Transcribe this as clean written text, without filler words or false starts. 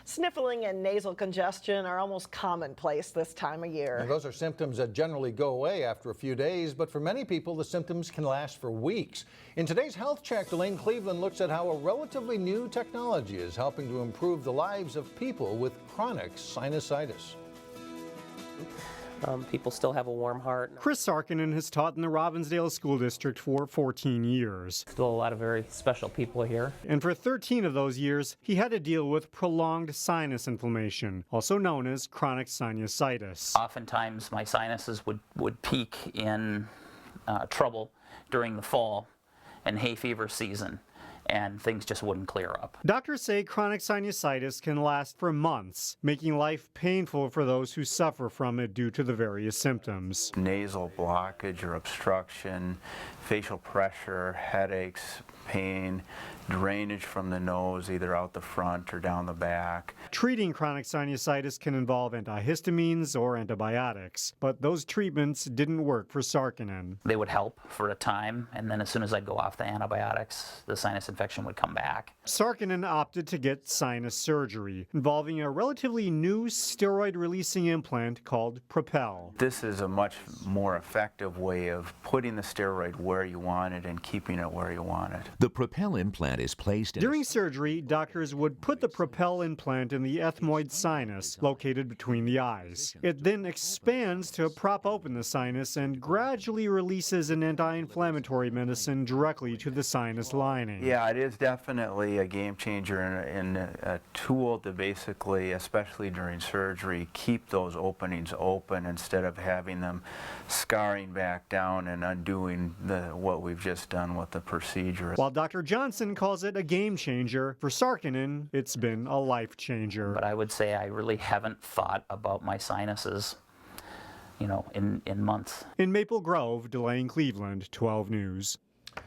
Sniffling and nasal congestion are almost commonplace this time of year. And those are symptoms that generally go away after a few days, but for many people, the symptoms can last for weeks. In today's Health Check, Elaine Cleveland looks at how a relatively new technology is helping to improve the lives of people with chronic sinusitis. People still have a warm heart. Chris Sarkinen has taught in the Robbinsdale School District for 14 years. Still a lot of very special people here. And for 13 of those years, he had to deal with prolonged sinus inflammation, also known as chronic sinusitis. Oftentimes my sinuses would peak in trouble during the fall and hay fever season, and things just wouldn't clear up. Doctors say chronic sinusitis can last for months, making life painful for those who suffer from it due to the various symptoms. Nasal blockage or obstruction, facial pressure, headaches, pain, drainage from the nose, either out the front or down the back. Treating chronic sinusitis can involve antihistamines or antibiotics, but those treatments didn't work for Sarkinen. They would help for a time, and then as soon as I'd go off the antibiotics, the sinus infection would come back. Sarkinen opted to get sinus surgery, involving a relatively new steroid-releasing implant called Propel. This is a much more effective way of putting the steroid where you want it and keeping it where you want it. The Propel implant is placed in... During surgery, doctors would put the Propel implant in the ethmoid sinus, located between the eyes. It then expands to prop open the sinus and gradually releases an anti-inflammatory medicine directly to the sinus lining. Yeah, it is definitely a game changer and a tool to basically, especially during surgery, keep those openings open instead of having them scarring back down and undoing what we've just done with the procedure. While Dr. Johnson calls it a game changer, for Sarkinen, it's been a life changer. But I would say I really haven't thought about my sinuses, in months. In Maple Grove, Elaine Cleveland, 12 News.